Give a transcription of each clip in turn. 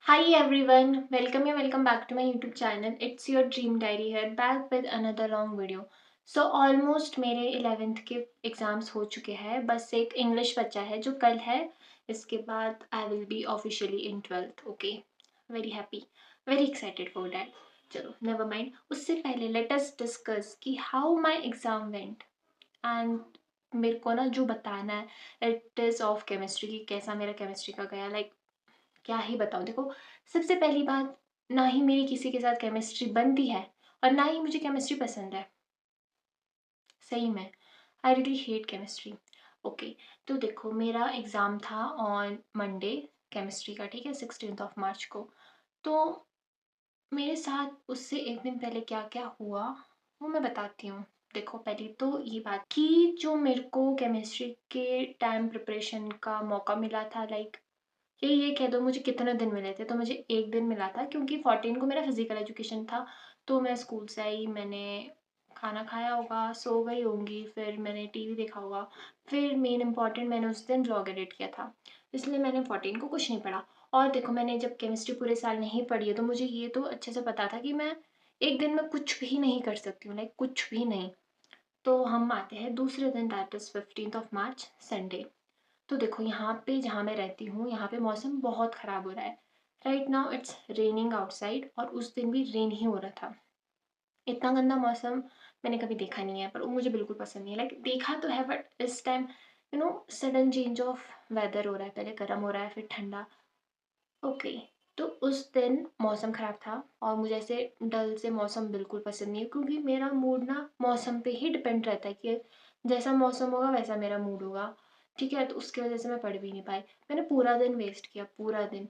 Hi everyone, welcome या welcome back to my YouTube channel. It's your dream diary here, back with another long video. So almost मेरे 11th के exams हो चुके हैं, बस एक इंग्लिश बचा है जो कल है. इसके बाद I will be officially in 12th. Okay, very happy, very excited for that. चलो never mind. उससे पहले let us discuss कि how my exam went and मेरे को ना जो बताना है इट इज़ ऑफ केमिस्ट्री की कैसा मेरा केमिस्ट्री का गया. क्या ही बताऊँ. देखो, सबसे पहली बात, ना ही मेरी किसी के साथ केमिस्ट्री बनती है और ना ही मुझे केमिस्ट्री पसंद है. सही में I really hate chemistry. Okay, तो देखो मेरा एग्ज़ाम था ऑन मंडे केमिस्ट्री का, ठीक है, 16 मार्च को. तो मेरे साथ उससे एक दिन पहले क्या क्या हुआ वो मैं बताती हूँ. देखो, पहली तो ये बात कि जो मेरे को केमिस्ट्री के टाइम प्रिपरेशन का मौका मिला था, ये कह दो मुझे कितने दिन मिले थे. तो मुझे एक दिन मिला था क्योंकि 14 को मेरा फिजिकल एजुकेशन था. तो मैं स्कूल से आई, मैंने खाना खाया होगा, सो गई होंगी, फिर मैंने टीवी देखा होगा, फिर मेन इम्पॉर्टेंट मैंने उस दिन ब्लॉग एडिट किया था, इसलिए मैंने 14 को कुछ नहीं पढ़ा. और देखो, मैंने जब केमिस्ट्री पूरे साल नहीं पढ़ी है तो मुझे ये तो अच्छे से पता था कि मैं एक दिन में कुछ भी नहीं कर सकती हूँ, लाइक कुछ भी नहीं. तो हम आते हैं दूसरे दिन, दैट इज़ 15 मार्च, संडे. तो देखो, यहाँ पे जहाँ मैं रहती हूँ यहाँ पे मौसम बहुत ख़राब हो रहा है. Right now it's raining outside और उस दिन भी रेन ही हो रहा था. इतना गंदा मौसम मैंने कभी देखा नहीं है, पर वो मुझे बिल्कुल पसंद नहीं है. लाइक देखा तो है बट इस time sudden change of weather हो रहा है, पहले गर्म हो रहा है फिर ठंडा. ओके, तो उस दिन मौसम ख़राब था और मुझे ऐसे डल से मौसम बिल्कुल पसंद नहीं है क्योंकि मेरा मूड ना मौसम पे ही डिपेंड रहता है कि जैसा मौसम होगा वैसा मेरा मूड होगा. ठीक है, तो उसकी वजह से मैं पढ़ भी नहीं पाई. मैंने पूरा दिन वेस्ट किया, पूरा दिन.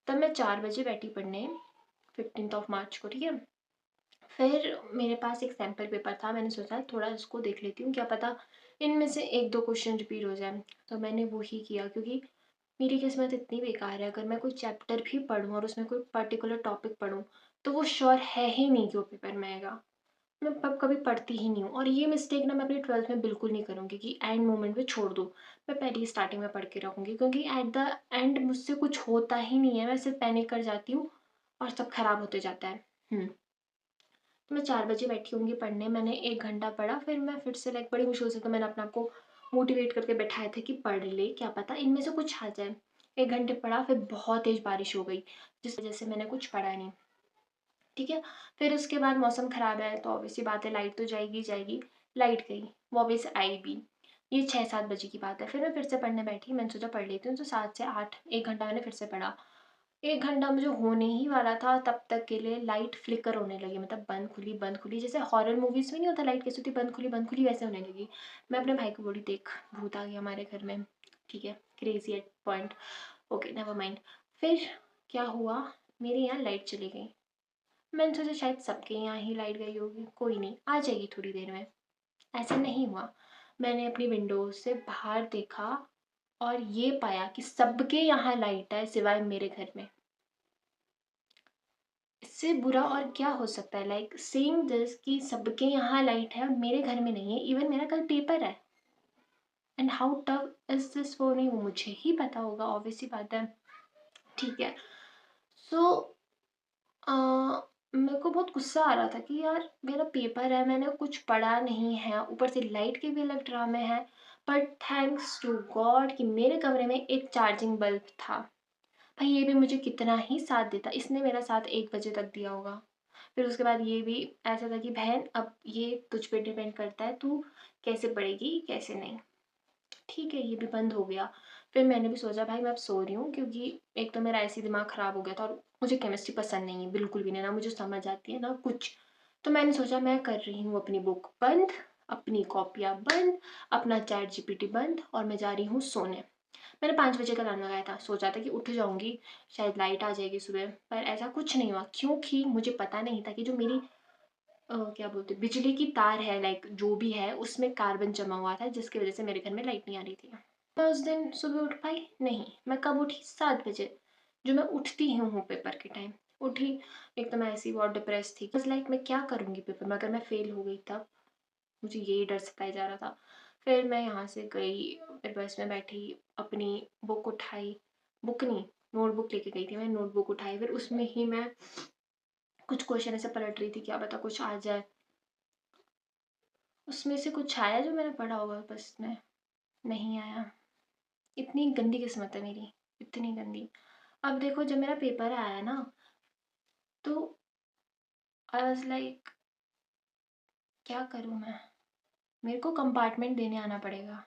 तब मैं 4 बजे बैठी पढ़ने, 15 मार्च को, ठीक है. फिर मेरे पास एक सैम्पल पेपर था, मैंने सोचा थोड़ा इसको देख लेती हूँ, क्या पता इनमें से एक दो क्वेश्चन रिपीट हो जाए. तो मैंने वो ही किया क्योंकि मेरी किस्मत इतनी बेकार है, अगर मैं कोई चैप्टर भी पढूँ और उसमें कोई पर्टिकुलर टॉपिक पढूँ तो वो श्योर है ही नहीं कि वो पेपर में आएगा. मैं कभी पढ़ती ही नहीं हूँ और ये मिस्टेक ना मैं अपनी 12th में बिल्कुल नहीं करूँगी कि एंड मोमेंट पे छोड़ दूँ. मैं पहले ही स्टार्टिंग में पढ़ के रखूँगी क्योंकि एट द एंड मुझसे कुछ होता ही नहीं है, मैं सिर्फ पैनिक कर जाती हूँ और सब खराब होते जाता है. तो मैं 4 बजे बैठी होंगी पढ़ने, मैंने 1 घंटा पढ़ा, फिर मैं फिर से लाइक बड़ी मुश्किल से तो मैंने अपने आप को मोटिवेट करके बैठाया था कि पढ़ ले, क्या पता इनमें से कुछ आ जाए. 1 घंटे पढ़ा, फिर बहुत तेज़ बारिश हो गई जिस वजह से मैंने कुछ पढ़ा नहीं. ठीक है, फिर उसके बाद मौसम ख़राब है तो ऑब्वियस सी बात है लाइट तो जाएगी ही जाएगी. लाइट गई, वो ऑब्वियस आई भी. ये 6-7 बजे की बात है. फिर मैं फिर से पढ़ने बैठी, मैंने सोचा पढ़ लेती हूँ, तो 7 से 8 1 घंटा मैंने फिर से पढ़ा. 1 घंटा मुझे होने ही वाला था तब तक के लिए लाइट फ्लिकर होने लगी, मतलब बंद खुली, जैसे हॉरर मूवीज़ में नहीं होता लाइट कैसे होती बंद खुली वैसे होने लगी. मैं अपने भाई को बोली, देख भूत आ गया हमारे घर में. ठीक है, crazy at point. Okay, never mind. फिर क्या हुआ, मेरे यहाँ लाइट चली गई. मैंने सोचा शायद सबके यहाँ ही लाइट गई होगी, कोई नहीं, आ जाएगी थोड़ी देर में. ऐसा नहीं हुआ. मैंने अपनी विंडो से बाहर देखा और ये पाया कि सबके यहाँ लाइट है सिवाय मेरे घर में. इससे बुरा और क्या हो सकता है, लाइक सेइंग दिस कि सबके यहाँ लाइट है और मेरे घर में नहीं है. इवन मेरा कल पेपर है and how tough is this for me, वो मुझे ही पता होगा, ऑब्वियस सी बात है. ठीक है, सो मेरे को बहुत गुस्सा आ रहा था कि यार मेरा पेपर है, मैंने कुछ पढ़ा नहीं है, ऊपर से लाइट के भी अलग ड्रामे हैं. बट थैंक्स टू गॉड कि मेरे कमरे में एक चार्जिंग बल्ब था. भाई ये भी मुझे कितना ही साथ देता, इसने मेरा साथ 1 बजे तक दिया होगा. फिर उसके बाद ये भी ऐसा था कि बहन अब ये तुझ पे डिपेंड करता है, तू कैसे पढ़ेगी कैसे नहीं. ठीक है, ये भी बंद हो गया. फिर मैंने भी सोचा भाई मैं अब सो रही हूँ क्योंकि एक तो मेरा ऐसे ही दिमाग ख़राब हो गया था और मुझे केमिस्ट्री पसंद नहीं है बिल्कुल भी नहीं, ना मुझे समझ आती है ना कुछ. तो मैंने सोचा मैं कर रही हूँ अपनी बुक बंद, अपनी कॉपियाँ बंद, अपना चैट जीपीटी बंद और मैं जा रही हूँ सोने. मैंने 5 बजे का अलार्म लगाया था, सोचा था कि उठ जाऊंगी, शायद लाइट आ जाएगी सुबह, पर ऐसा कुछ नहीं हुआ क्योंकि मुझे पता नहीं था कि जो मेरी क्या बोलते हैं बिजली की तार है, लाइक जो भी है उसमें कार्बन जमा हुआ था जिसकी वजह से मेरे घर में लाइट नहीं आ रही थी. मैं उस दिन सुबह उठ पाई नहीं. मैं कब उठी, 7 बजे, जो मैं उठती ही हूँ पेपर के टाइम. उठी, एक तो मैं ऐसी बहुत डिप्रेस थी, बस लाइक मैं क्या करूँगी पेपर में, अगर मैं फेल हो गई तब. मुझे यही डर सताया जा रहा था. फिर मैं यहाँ से गई, फिर बस में बैठी, अपनी बुक उठाई, बुक नहीं, नोटबुक लेके गई थी, मैं नोटबुक उठाई, फिर उसमें ही मैं कुछ क्वेश्चन ऐसे पलट रही थी, क्या पता कुछ आ जाए। उसमें से कुछ आया जो मैंने पढ़ा होगा, बस में नहीं आया। इतनी गंदी किस्मत है मेरी, इतनी गंदी। अब देखो जब मेरा पेपर आया ना, तो आई वाज लाइक क्या करूँ मैं, मेरे को कंपार्टमेंट देने आना पड़ेगा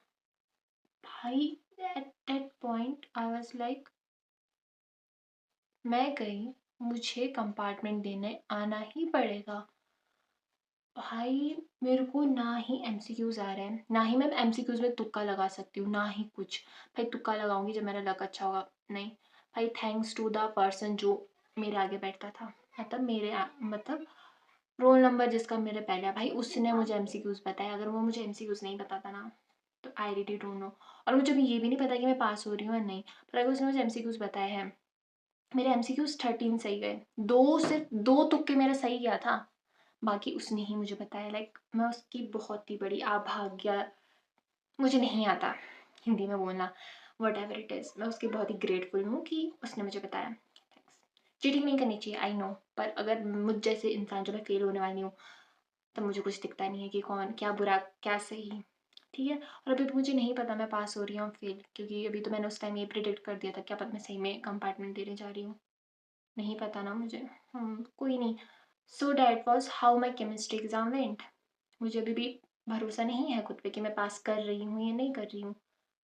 भाई। At that point I was like मैं गई, मुझे कंपार्टमेंट देने आना ही पड़ेगा भाई। मेरे को ना ही एमसीक्यूज आ रहे हैं, ना ही मैं एमसीक्यूज में तुक्का लगा सकती हूँ, ना ही कुछ। भाई तुक्का लगाऊंगी जब मेरा लक अच्छा होगा, नहीं भाई। थैंक्स टू द पर्सन जो मेरे आगे बैठता था, मतलब मतलब रोल नंबर जिसका मेरे पहले, भाई उसने मुझे एमसीक्यूज बताया। अगर वो मुझे एमसीक्यूज नहीं बताता ना, तो आई रियली डोंट नो। और मुझे अभी ये भी नहीं पता कि मैं पास हो रही हूँ या नहीं, पर अगर उसने मुझे एमसीक्यूज बताया है, मेरे एमसीक्यूज 13 सही गए, सिर्फ दो तुक्के मेरा सही गया था, बाकी उसने ही मुझे बताया। लाइक मैं उसकी बहुत ही बड़ी आभाग्य, मुझे नहीं आता हिंदी में बोलना, वट एवर इट इज़, मैं उसकी बहुत ही ग्रेटफुल हूँ कि उसने मुझे बताया। थैंक्स। चीटिंग नहीं करनी चाहिए, आई नो, पर अगर मुझ जैसे इंसान जो मैं फेल होने वाली हूँ, तब मुझे कुछ दिखता नहीं है कि कौन क्या बुरा क्या सही, ठीक है। और अभी भी मुझे नहीं पता मैं पास हो रही हूँ फेल, क्योंकि अभी तो मैंने उस टाइम ये प्रिडिक्ट कर दिया था, क्या पता मैं सही में कंपार्टमेंट देने जा रही हूँ, नहीं पता ना मुझे। कोई नहीं। So that was how my chemistry exam went. मुझे अभी भी भरोसा नहीं है खुद पे कि मैं पास कर रही हूँ या नहीं कर रही हूँ।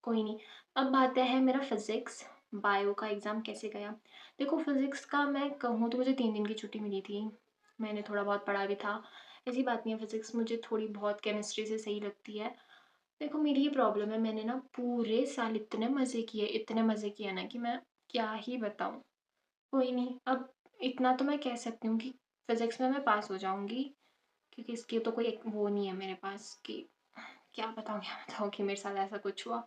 कोई नहीं। अब बात है मेरा फिज़िक्स बायो का एग्ज़ाम कैसे गया। देखो फिज़िक्स का मैं कहूँ तो मुझे 3 दिन की छुट्टी मिली थी, मैंने थोड़ा बहुत पढ़ा भी था। ऐसी बात नहीं है, फिज़िक्स मुझे थोड़ी बहुत केमिस्ट्री से सही लगती है। देखो मेरी ये प्रॉब्लम है, मैंने ना पूरे साल इतने मज़े किए, इतने मज़े किए ना कि मैं क्या ही बताऊँ। कोई नहीं, अब इतना तो मैं कह सकती हूँ कि फिज़िक्स में मैं पास हो जाऊँगी, क्योंकि इसकी तो कोई एक वो नहीं है मेरे पास कि क्या बताऊँ कि मेरे साथ ऐसा कुछ हुआ।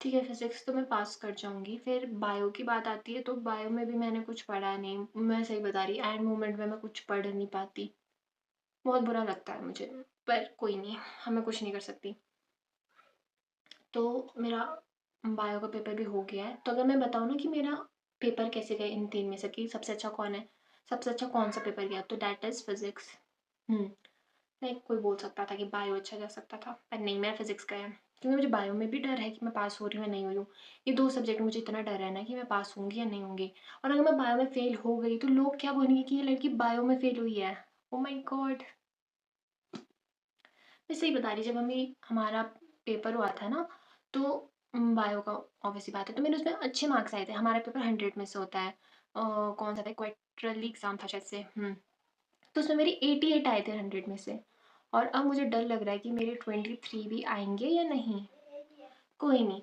ठीक है, फिज़िक्स तो मैं पास कर जाऊँगी। फिर बायो की बात आती है, तो बायो में भी मैंने कुछ पढ़ा नहीं, मैं सही बता रही, एंड मोमेंट में मैं कुछ पढ़ नहीं पाती। बहुत बुरा लगता है मुझे, पर कोई नहीं, मैं कुछ नहीं कर सकती। तो मेरा बायो का पेपर भी हो गया है, तो अगर मैं बताऊँ ना कि मेरा पेपर कैसे गए इन 3 में से कि सबसे अच्छा कौन है, सबसे अच्छा कौन-सा पेपर गया, तो दैट इज़ फिज़िक्स। लाइक कोई बोल सकता था कि बायो अच्छा जा सकता था, पर नहीं, मेरा फिज़िक्स गया। क्योंकि मुझे बायो में भी डर है कि मैं पास हो रही हूँ या नहीं हो रही हूँ। ये 2 सब्जेक्ट में मुझे इतना डर है ना कि मैं पास होंगी या नहीं होंगी। और अगर मैं बायो में फ़ेल हो गई तो लोग क्या बोलेंगे कि ये लड़की बायो में फ़ेल हुई है। Oh my God! मैं सही बता रही, जब हमारा पेपर हुआ था ना, तो बायो का ऑब्वियस सी बात है, तो मेरे उसमें अच्छे मार्क्स आए थे। हमारा पेपर 100 में से होता है। कौन सा था, क्वार्टरली एग्ज़ाम था शायद से। तो उसमें मेरे 88 आए थे 100 में से। और अब मुझे डर लग रहा है कि मेरे 23 भी आएँगे या नहीं। कोई नहीं,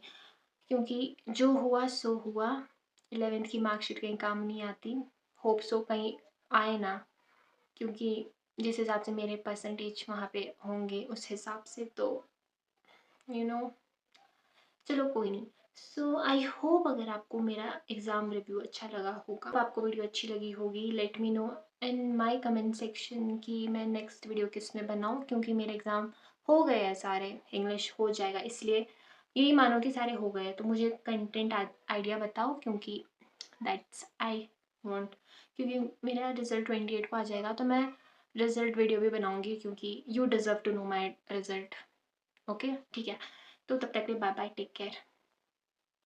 क्योंकि जो हुआ सो हुआ। 11th की मार्कशीट कहीं काम नहीं आती। होप सो कहीं आए ना, क्योंकि जिस हिसाब से मेरे परसेंटेज वहाँ पे होंगे उस हिसाब से तो यू नो चलो कोई नहीं। सो आई होप अगर आपको मेरा एग्ज़ाम रिव्यू अच्छा लगा होगा, तो आपको वीडियो अच्छी लगी होगी, let me know in my comment section कि मैं नेक्स्ट वीडियो किस में बनाऊँ, क्योंकि मेरे एग्ज़ाम हो गए हैं सारे, इंग्लिश हो जाएगा, इसलिए यही मानो कि सारे हो गए, तो मुझे कंटेंट आइडिया बताओ, क्योंकि दैट्स आई वांट, क्योंकि मेरा रिज़ल्ट 28 को आ जाएगा, तो मैं रिज़ल्ट वीडियो भी बनाऊँगी, क्योंकि you deserve to know my result. Okay ठीक है, तो तब तक के लिए बाय बाय, टेक केयर।